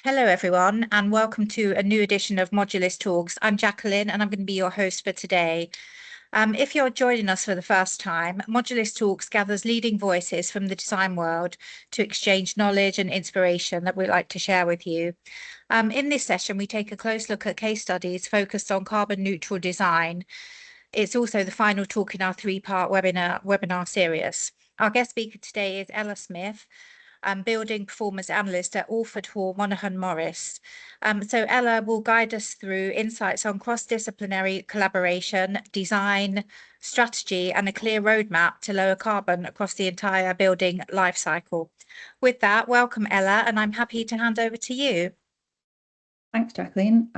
Hello, everyone, and welcome to a new edition of Modulyss Talks. I'm Jacqueline, and I'm going to be your host for today. If you're joining us for the first time, Modulyss Talks gathers leading voices from the design world to exchange knowledge and inspiration that we'd like to share with you. In this session, we take a close look at case studies focused on carbon neutral design. It's also the final talk in our three-part webinar series. Our guest speaker today is Ella Smith, Building Performance Analyst at Alford Hall Monaghan Morris. So Ella will guide us through insights on cross-disciplinary collaboration, design, strategy, and a clear roadmap to lower carbon across the entire building lifecycle. With that, welcome Ella, and I'm happy to hand over to you. Thanks, Jacqueline.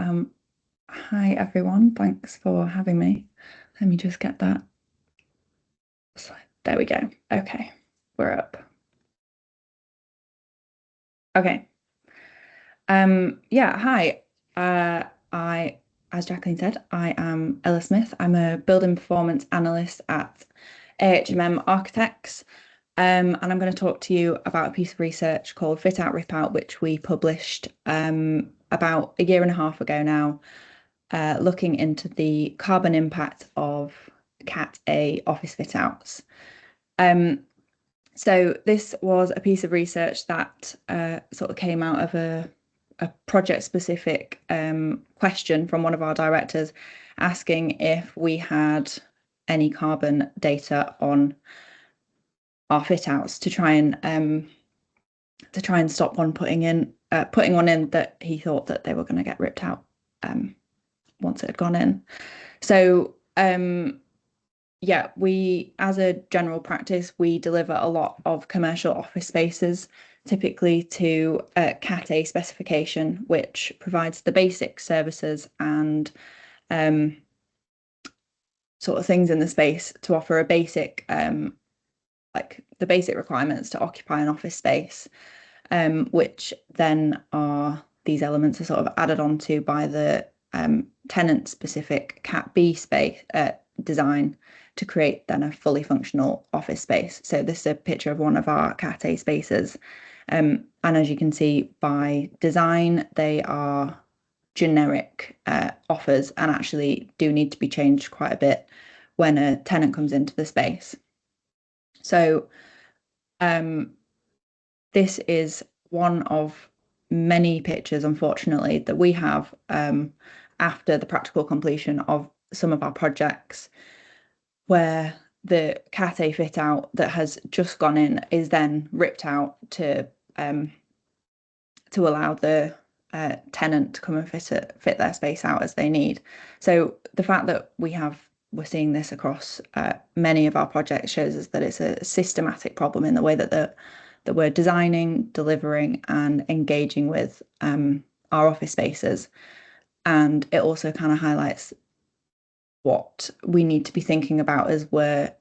Hi, everyone. Thanks for having me. Let me just get that slide. There we go. Okay, we're up. Okay. Yeah, hi. As Jacqueline said, I am Ella Smith. I'm a building performance analyst at AHMM Architects. And I'm going to talk to you about a piece of research called Fit Out Rip Out, which we published about a year and a half ago now, looking into the carbon impact of Cat A office fit outs. So this was a piece of research that sort of came out of a project-specific question from one of our directors asking if we had any carbon data on our fit outs to try and stop one putting one in that he thought that they were going to get ripped out once it had gone in. So yeah, we, as a general practice, we deliver a lot of commercial office spaces, typically to Cat A specification, which provides the basic services and sort of things in the space to offer a basic, like the basic requirements to occupy an office space, which then these elements are sort of added onto by the tenant-specific Cat B space design to create then a fully functional office space. So this is a picture of one of our Cat A spaces. And as you can see, by design, they are generic offers and actually do need to be changed quite a bit when a tenant comes into the space. So this is one of many pictures, unfortunately, that we have after the practical completion of some of our projects, where the Cat A fit out that has just gone in is then ripped out to allow the tenant to come and fit their space out as they need. So the fact that we're seeing this across many of our projects shows us that it's a systematic problem in the way that we're designing, delivering, and engaging with our office spaces. And it also kind of highlights what we need to be thinking about as we're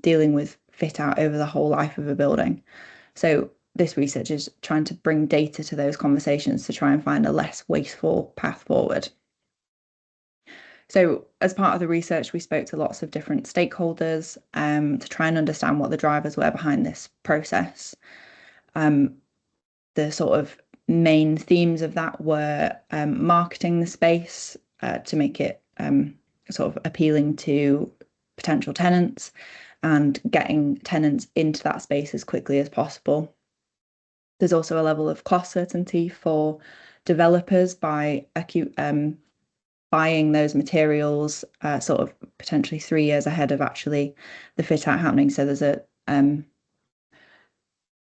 dealing with fit out over the whole life of a building. So this research is trying to bring data to those conversations to try and find a less wasteful path forward. So as part of the research, we spoke to lots of different stakeholders to try and understand what the drivers were behind this process. The sort of main themes of that were marketing the space to make it sort of appealing to potential tenants and getting tenants into that space as quickly as possible. There's also a level of cost certainty for developers by buying those materials sort of potentially 3 years ahead of actually the fit out happening. So there's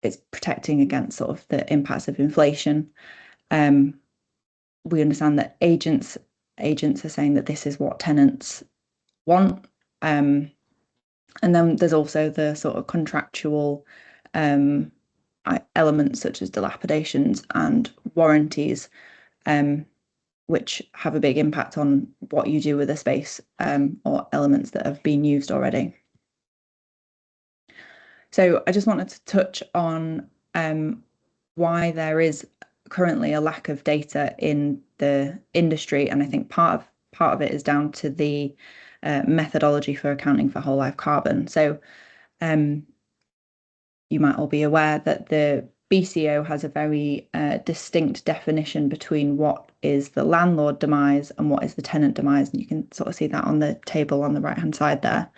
it's protecting against sort of the impacts of inflation. We understand that agents are saying that this is what tenants want. And then there's also the sort of contractual elements such as dilapidations and warranties, which have a big impact on what you do with a space or elements that have been used already. So I just wanted to touch on why there is currently a lack of data in the industry, and I think part of it is down to the methodology for accounting for whole life carbon. So you might all be aware that the BCO has a very distinct definition between what is the landlord demise and what is the tenant demise. And you can sort of see that on the table on the right-hand side there.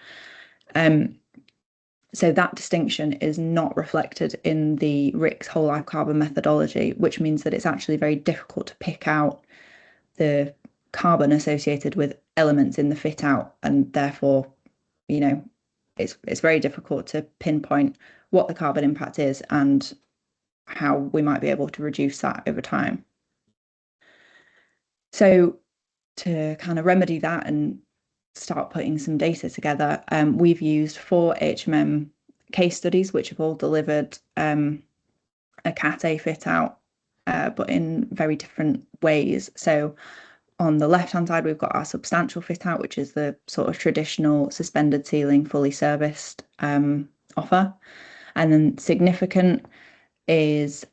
So that distinction is not reflected in the RICS whole life carbon methodology, which means that it's actually very difficult to pick out the carbon associated with elements in the fit out, and therefore, you know, it's very difficult to pinpoint what the carbon impact is and how we might be able to reduce that over time. So to kind of remedy that and start putting some data together, we've used 4 HMM case studies, which have all delivered a Cat A fit out, but in very different ways. So on the left-hand side, we've got our substantial fit out, which is the sort of traditional suspended ceiling, fully serviced offer. And then significant is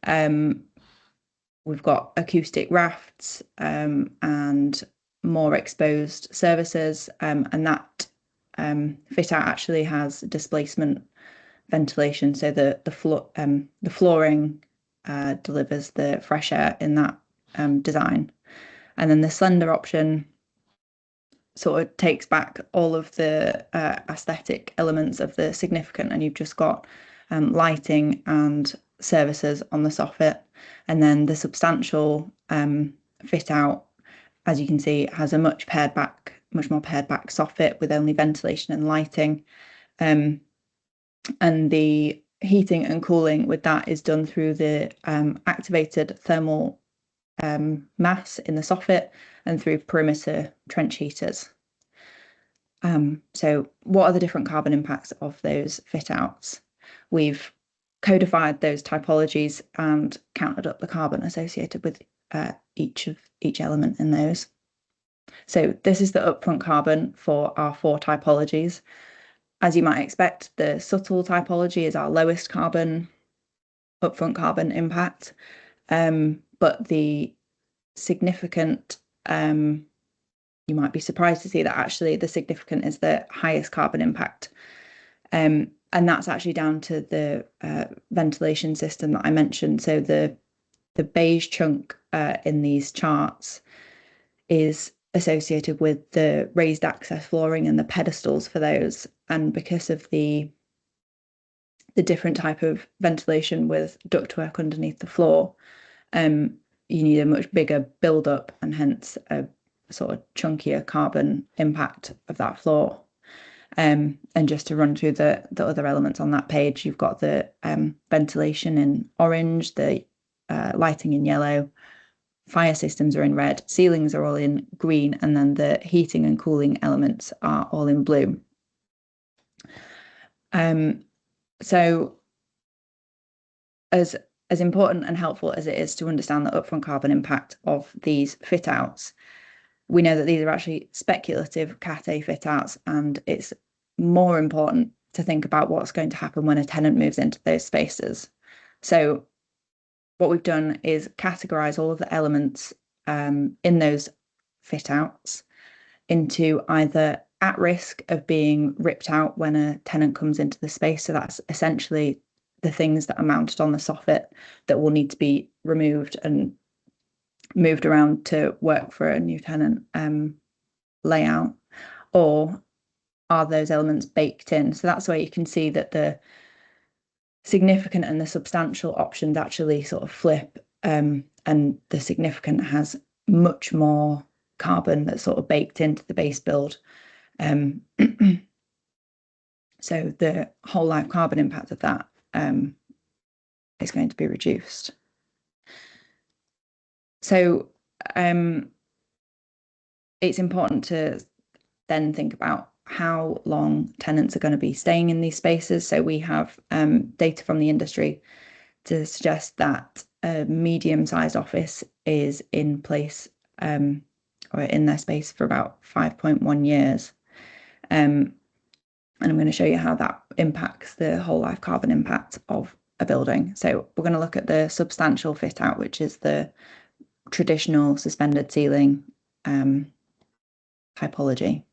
we've got acoustic rafts and more exposed services, and that fit out actually has displacement ventilation, so the flooring delivers the fresh air in that design. And then the slender option sort of takes back all of the aesthetic elements of the significant, and you've just got lighting and services on the soffit. And then the substantial fit out, as you can see, has a much more pared back soffit with only ventilation and lighting. And the heating and cooling with that is done through the activated thermal mass in the soffit and through perimeter trench heaters. So what are the different carbon impacts of those fit outs? We've codified those typologies and counted up the carbon associated with each element in those. So this is the upfront carbon for our 4 typologies. As you might expect, the subtle typology is our lowest carbon upfront carbon impact, but the significant, you might be surprised to see that actually the significant is the highest carbon impact. And that's actually down to the ventilation system that I mentioned. So the beige chunk in these charts is associated with the raised access flooring and the pedestals for those. And because of the different type of ventilation with ductwork underneath the floor, you need a much bigger build-up and hence a sort of chunkier carbon impact of that floor. And just to run through the other elements on that page, you've got the ventilation in orange, the lighting in yellow, fire systems are in red, ceilings are all in green, and then the heating and cooling elements are all in blue. So as important and helpful as it is to understand the upfront carbon impact of these fit outs, we know that these are actually speculative Cat A fit outs, and it's more important to think about what's going to happen when a tenant moves into those spaces. So what we've done is categorize all of the elements in those fit outs into either at risk of being ripped out when a tenant comes into the space. So that's essentially the things that are mounted on the soffit that will need to be removed and moved around to work for a new tenant layout, or are those elements baked in? So that's where you can see that the significant and the substantial options actually sort of flip, and the significant has much more carbon that's sort of baked into the base build. So the whole life carbon impact of that is going to be reduced. So it's important to then think about how long tenants are going to be staying in these spaces. So we have data from the industry to suggest that a medium-sized office is in place or in their space for about 5.1 years. And I'm going to show you how that impacts the whole life carbon impact of a building. So we're going to look at the substantial fit out, which is the traditional suspended ceiling typology.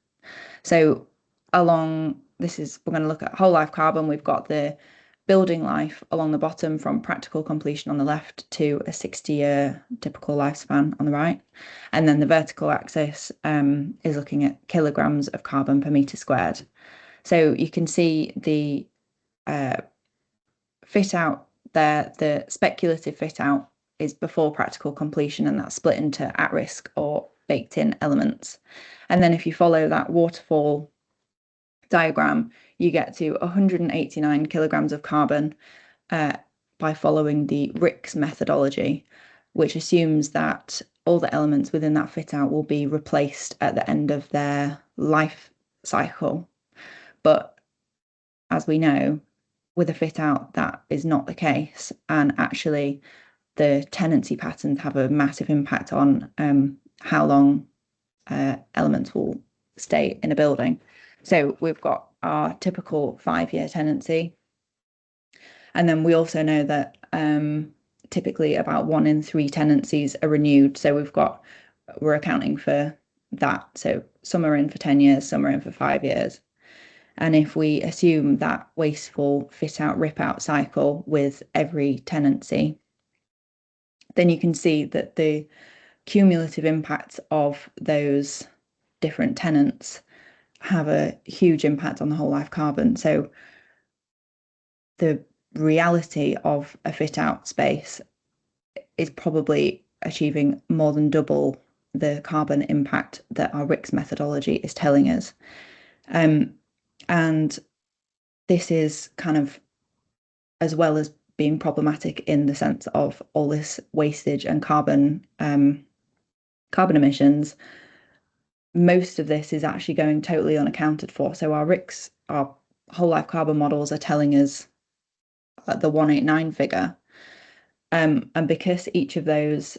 So we're going to look at whole life carbon. We've got the building life along the bottom from practical completion on the left to a 60-year typical lifespan on the right. And then the vertical axis is looking at kilograms of carbon per metre squared. So you can see the fit out there, the speculative fit out is before practical completion, and that's split into at risk or baked in elements. And then if you follow that waterfall diagram, you get to 189 kilograms of carbon by following the RICS methodology, which assumes that all the elements within that fit out will be replaced at the end of their life cycle. But as we know, with a fit out, that is not the case. And actually, the tenancy patterns have a massive impact on how long elements will stay in a building. So we've got our typical 5-year tenancy. And then we also know that typically about 1 in 3 tenancies are renewed. So we're accounting for that. So some are in for 10 years, some are in for 5 years. And if we assume that wasteful fit out, rip out cycle with every tenancy, then you can see that the cumulative impact of those different tenants have a huge impact on the whole life carbon. So the reality of a fit out space is probably achieving more than double the carbon impact that our RICS methodology is telling us. And this is kind of, as well as being problematic in the sense of all this wastage and carbon emissions, most of this is actually going totally unaccounted for. So our RICS, our whole life carbon models, are telling us the 189 figure. And because each of those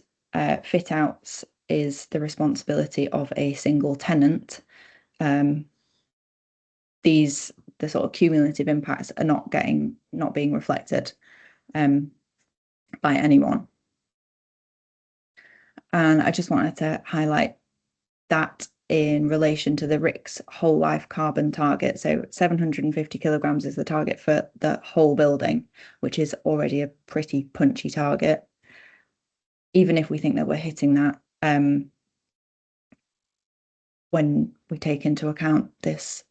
fit outs is the responsibility of a single tenant, the sort of cumulative impacts are not being reflected by anyone. And I just wanted to highlight that in relation to the RICS whole life carbon target. So 750 kilograms is the target for the whole building, which is already a pretty punchy target. Even if we think that we're hitting that, when we take into account this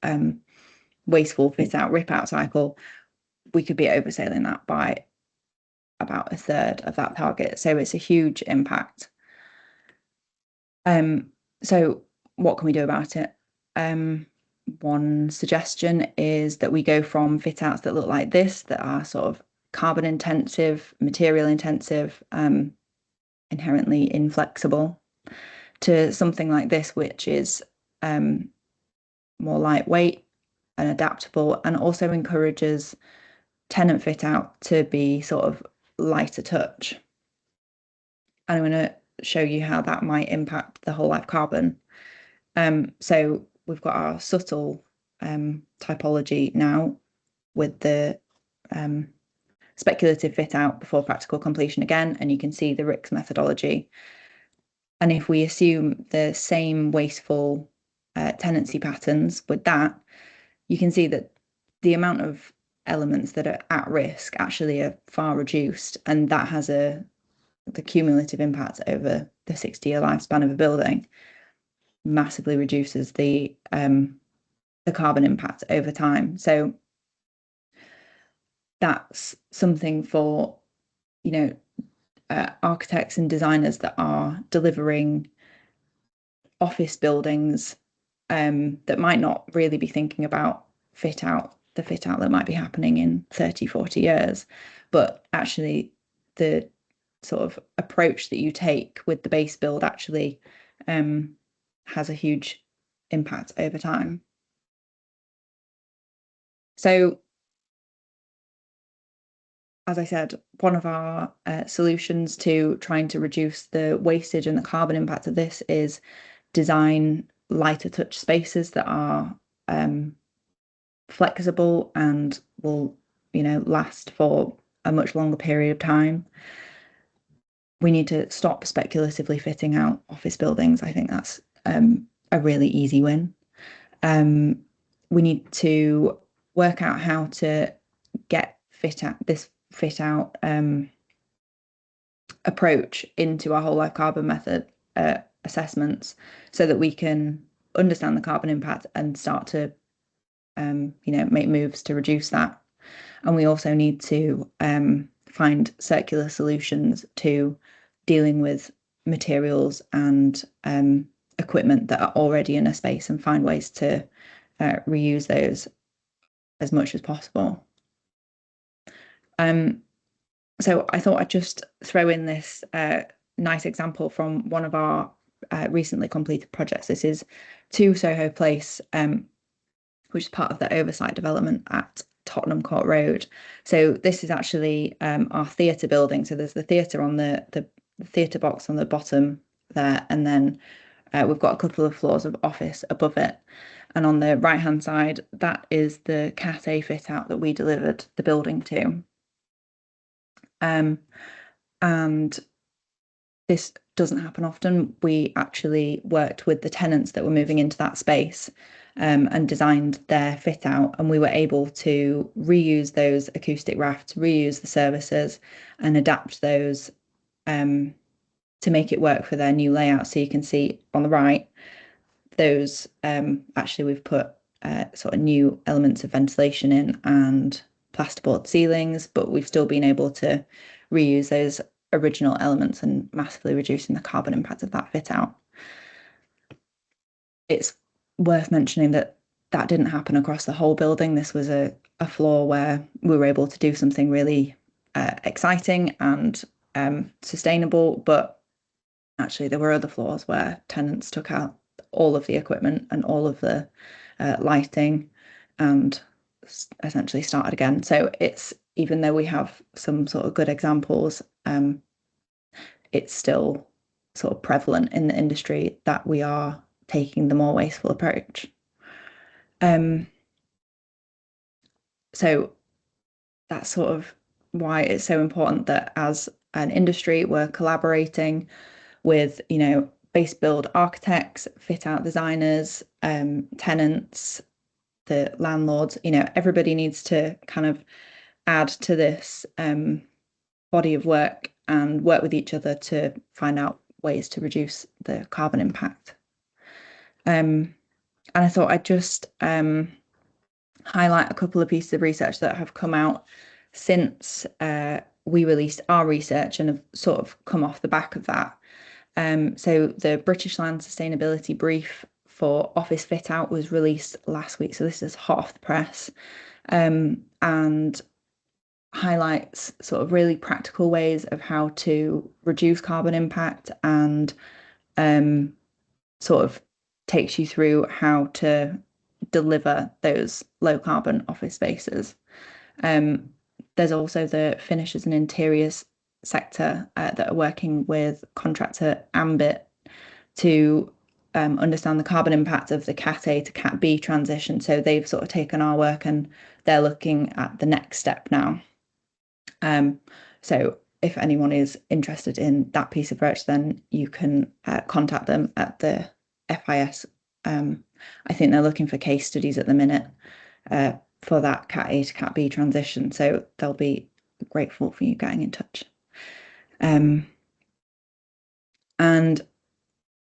wasteful fit out, rip out cycle, we could be oversailing that by about 1/3 of that target. So it's a huge impact. So what can we do about it? One suggestion is that we go from fit outs that look like this, that are sort of carbon intensive, material intensive, inherently inflexible, to something like this, which is more lightweight and adaptable, and also encourages tenant fit out to be sort of lighter touch. And I'm going to show you how that might impact the whole life carbon. So we've got our subtle typology now with the speculative fit out before practical completion again, and you can see the RICS methodology. And if we assume the same wasteful tenancy patterns with that, you can see that the amount of elements that are at risk actually are far reduced, and that has the cumulative impact over the 60-year lifespan of a building massively reduces the carbon impact over time. So that's something for, architects and designers that are delivering office buildings that might not really be thinking about the fit out that might be happening in 30, 40 years. But actually the sort of approach that you take with the base build actually has a huge impact over time. So, as I said, one of our solutions to trying to reduce the wastage and the carbon impact of this is design lighter touch spaces that are flexible and will, last for a much longer period of time. We need to stop speculatively fitting out office buildings. I think that's a really easy win. We need to work out how to get fit out approach into our whole life carbon method assessments, so that we can understand the carbon impact and start to make moves to reduce that. And we also need to find circular solutions to dealing with materials and equipment that are already in a space, and find ways to reuse those as much as possible. So I thought I'd just throw in this nice example from one of our recently completed projects. This is 2 Soho Place, which is part of the oversight development at Tottenham Court Road. So this is actually our theatre building. So there's the theatre on the theatre box on the bottom there, and then we've got a couple of floors of office above it. And on the right hand side, that is the Cat A fit out that we delivered the building to. And this doesn't happen often. We actually worked with the tenants that were moving into that space and designed their fit out, and we were able to reuse those acoustic rafts, reuse the services, and adapt those to make it work for their new layout. So you can see on the right, those actually we've put sort of new elements of ventilation in and plasterboard ceilings, but we've still been able to reuse those original elements and massively reducing the carbon impact of that fit out. It's worth mentioning that didn't happen across the whole building. This was a floor where we were able to do something really exciting and sustainable, but actually there were other floors where tenants took out all of the equipment and all of the lighting and essentially started again. So it's, even though we have some sort of good examples, it's still sort of prevalent in the industry that we are taking the more wasteful approach. So that's sort of why it's so important that as an industry we're collaborating with, base build architects, fit out designers, tenants, the landlords. Everybody needs to kind of add to this body of work and work with each other to find out ways to reduce the carbon impact. And I thought I'd just highlight a couple of pieces of research that have come out since we released our research and have sort of come off the back of that. So the British Land Sustainability Brief for office fit out was released last week. So this is hot off the press, and highlights sort of really practical ways of how to reduce carbon impact, and sort of takes you through how to deliver those low carbon office spaces. There's also the finishes and interiors sector that are working with contractor Ambit to understand the carbon impact of the Cat A to Cat B transition. So they've sort of taken our work and they're looking at the next step now. So if anyone is interested in that piece of work, then you can contact them at the FIS. I think they're looking for case studies at the minute for that Cat A to Cat B transition. So they'll be grateful for you getting in touch. And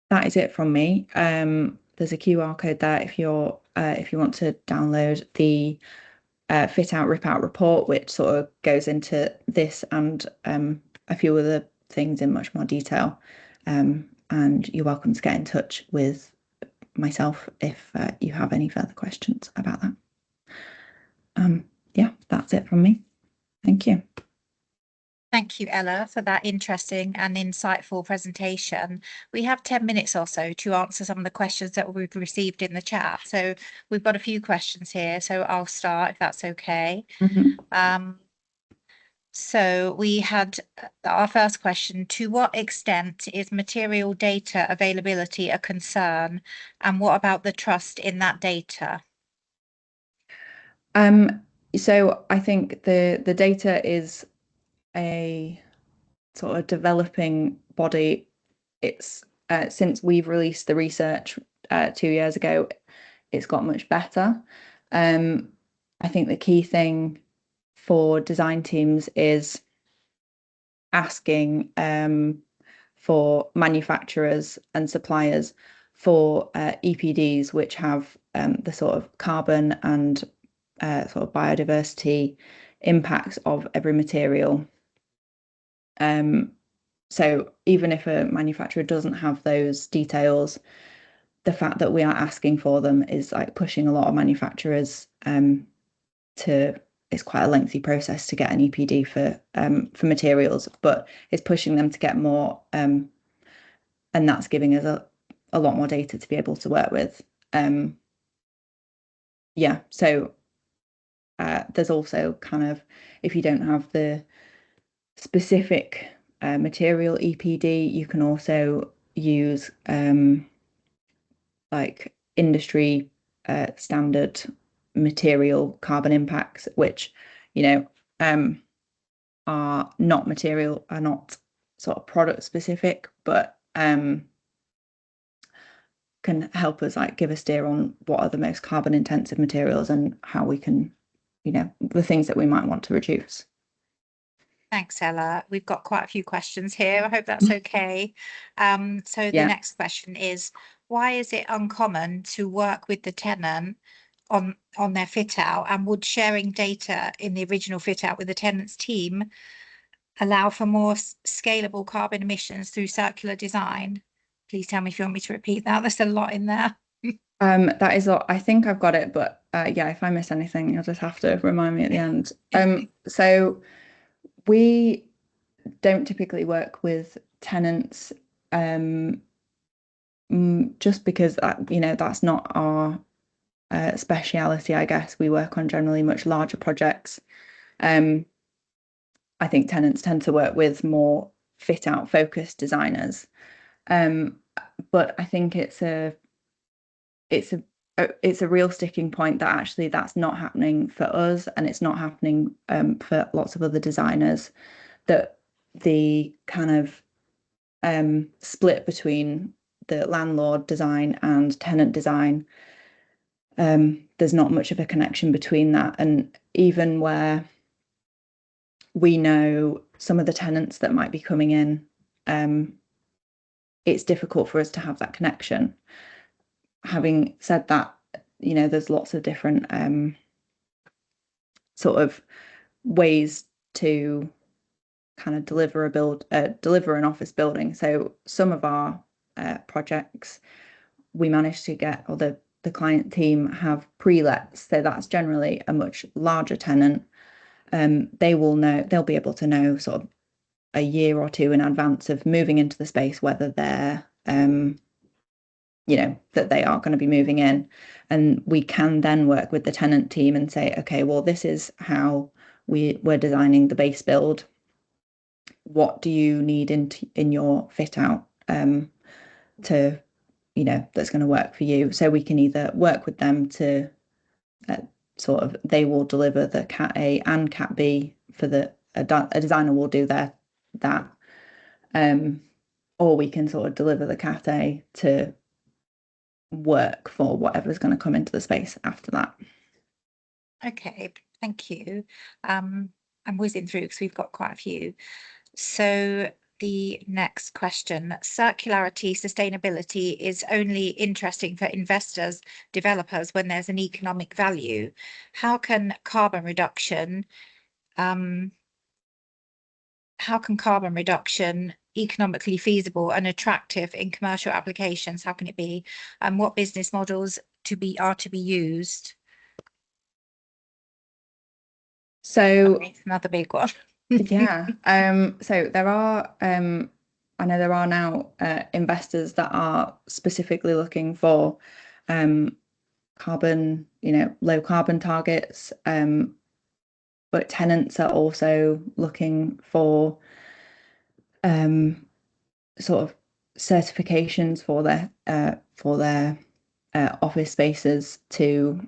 that is it from me. There's a QR code there if you want to download the fit out rip out report, which sort of goes into this and a few other things in much more detail. And you're welcome to get in touch with myself if you have any further questions about that. Yeah, that's it from me. Thank you. Thank you, Ella, for that interesting and insightful presentation. We have 10 minutes or so to answer some of the questions that we've received in the chat. So we've got a few questions here, so I'll start if that's okay. So we had our first question: to what extent is material data availability a concern, and what about the trust in that data? So I think the data is a sort of developing body. It's since we've released the research 2 years ago, it's got much better. I think the key thing for design teams is asking for manufacturers and suppliers for EPDs, which have the sort of carbon and sort of biodiversity impacts of every material. So even if a manufacturer doesn't have those details, the fact that we are asking for them is like pushing a lot of manufacturers to, it's quite a lengthy process to get an EPD for materials, but it's pushing them to get more, and that's giving us a lot more data to be able to work with. Yeah, so there's also kind of, if you don't have the specific material EPD, you can also use like industry standard material carbon impacts, which, you know, are not sort of product specific, but can help us like give a steer on what are the most carbon intensive materials and how we can, you know, the things that we might want to reduce. Thanks, Ella. We've got quite a few questions here. I hope that's okay. So the next question is, why is it uncommon to work with the tenant on their fit out, and would sharing data in the original fit out with the tenant's team allow for more scalable carbon emissions through circular design? Please tell me if you want me to repeat that. There's a lot in there. That is all. I think I've got it, but yeah, if I miss anything, you'll just have to remind me at the end. So we don't typically work with tenants just because you know, that's not our speciality, I guess. We work on generally much larger projects. I think tenants tend to work with more fit out focused designers. But I think it's a real sticking point that actually that's not happening for us, and it's not happening for lots of other designers, that the kind of split between the landlord design and tenant design, there's not much of a connection between that. And even where we know some of the tenants that might be coming in, it's difficult for us to have that connection. Having said that, you know, there's lots of different sort of ways to kind of deliver an office building. So some of our projects, we managed to get, or the client team have pre-lets. So that's generally a much larger tenant. They'll be able to know sort of a year or two in advance of moving into the space whether they're you know, that they are going to be moving in, and we can then work with the tenant team and say, okay, well, this is how we're designing the base build. What do you need in your fit out to, you know, that's going to work for you? So we can either work with them to sort of, they will deliver the Cat A and Cat B for a designer will do that, or we can sort of deliver the Cat A to work for whatever's going to come into the space after that. Okay, thank you. I'm whizzing through because we've got quite a few. So the next question, circularity, sustainability is only interesting for investors, developers when there's an economic value. How can carbon reduction economically feasible and attractive in commercial applications? How can it be? And what business models are to be used? So it's another big one. Yeah. So there are, I know there are now investors that are specifically looking for carbon, you know, low carbon targets. But tenants are also looking for sort of certifications for their office spaces to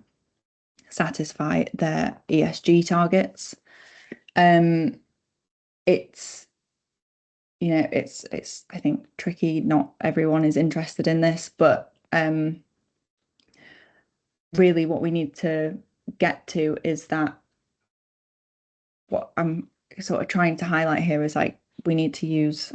satisfy their ESG targets. It's, you know, it's I think tricky. Not everyone is interested in this, but really what we need to get to is that what I'm sort of trying to highlight here is like we need to use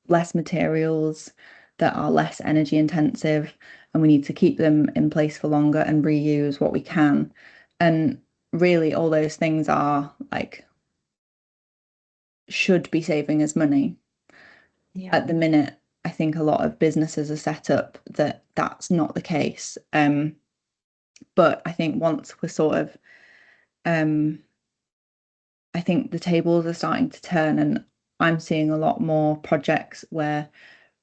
less materials that are less energy intensive, and we need to keep them in place for longer and reuse what we can. And really, all those things are like should be saving us money. Yeah. At the minute, I think a lot of businesses are set up that that's not the case. But I think once we're sort of I think the tables are starting to turn, and I'm seeing a lot more projects where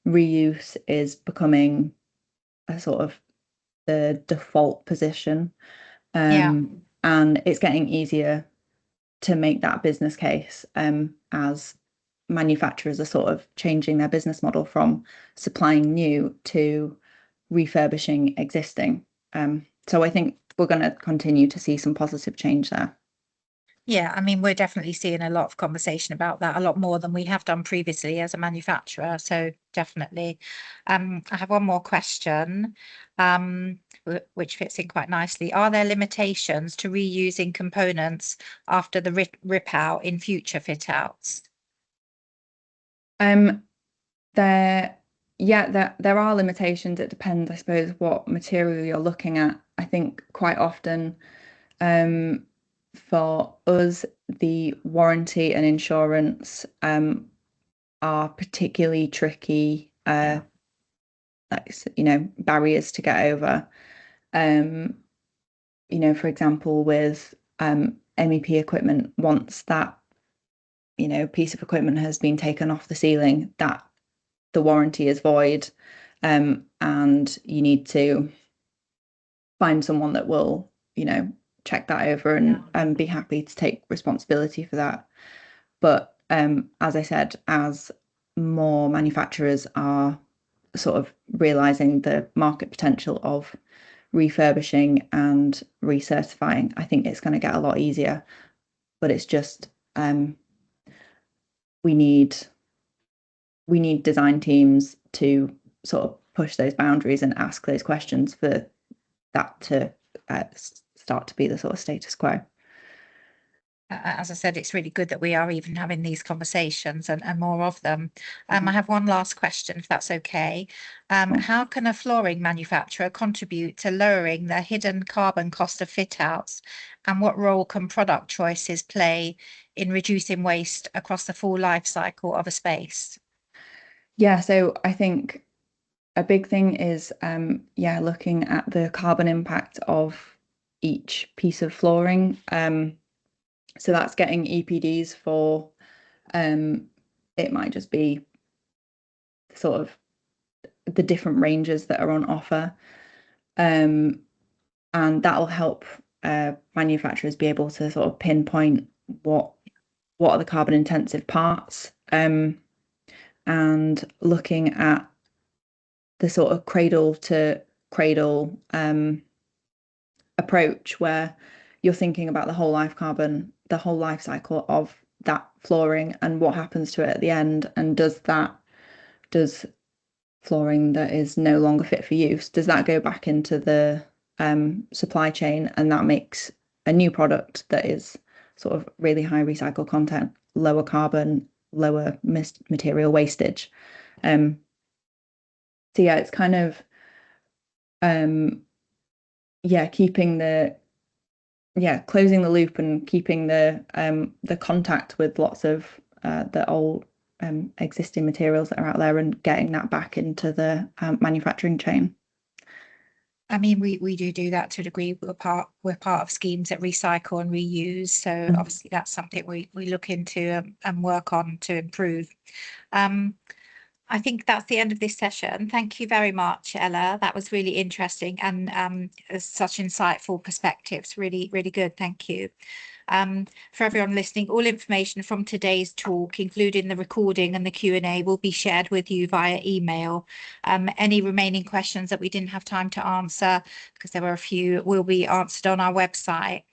reuse is becoming a sort of the default position. Yeah. And it's getting easier to make that business case as manufacturers are sort of changing their business model from supplying new to refurbishing existing. So I think we're going to continue to see some positive change there. Yeah, I mean, we're definitely seeing a lot of conversation about that, a lot more than we have done previously as a manufacturer. So definitely. I have one more question, which fits in quite nicely. Are there limitations to reusing components after the rip out in future fit outs? Um, there are limitations. It depends, I suppose, what material you're looking at. I think quite often, um, for us, the warranty and insurance are particularly tricky, Yeah. like, barriers to get over. Um, for example, with MEP equipment, once that, piece of equipment has been taken off the ceiling, that the warranty is void, and you need to find someone that will, check that over and be happy to take responsibility for that. But as I said, as more manufacturers are sort of realizing the market potential of refurbishing and recertifying, I think it's going to get a lot easier. But it's just we need design teams to sort of push those boundaries and ask those questions for that to start to be the sort of status quo. As I said, it's really good that we are even having these conversations and more of them. I have one last question, if that's okay. How can a flooring manufacturer contribute to lowering the hidden carbon cost of fit outs? And what role can product choices play in reducing waste across the full life cycle of a space? Yeah, so I think a big thing is looking at the carbon impact of each piece of flooring. So that's getting EPDs for it might just be sort of the different ranges that are on offer. And that'll help manufacturers be able to sort of pinpoint what are the carbon intensive parts, and looking at the sort of cradle to cradle approach where you're thinking about the whole life cycle of that flooring and what happens to it at the end, and does flooring that is no longer fit for use, does that go back into the supply chain, and that makes a new product that is sort of really high recycle content, lower carbon, lower material wastage. So yeah, it's kind of keeping closing the loop and keeping the contact with lots of the old existing materials that are out there and getting that back into the manufacturing chain. I mean, we do that to a degree. We're part of schemes that recycle and reuse. So obviously that's something we look into and work on to improve. I think that's the end of this session. Thank you very much, Ella. That was really interesting and such insightful perspectives. Really, really good. Thank you. For everyone listening, all information from today's talk, including the recording and the Q&A, will be shared with you via email. Any remaining questions that we didn't have time to answer, because there were a few, will be answered on our website.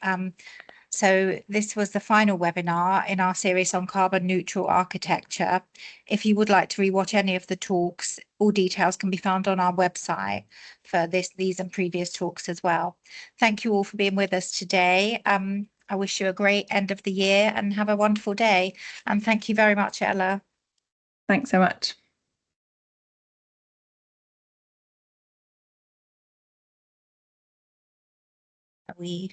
So this was the final webinar in our series on carbon neutral architecture. If you would like to rewatch any of the talks, all details can be found on our website for these and previous talks as well. Thank you all for being with us today. I wish you a great end of the year and have a wonderful day. And thank you very much, Ella. Thanks so much. We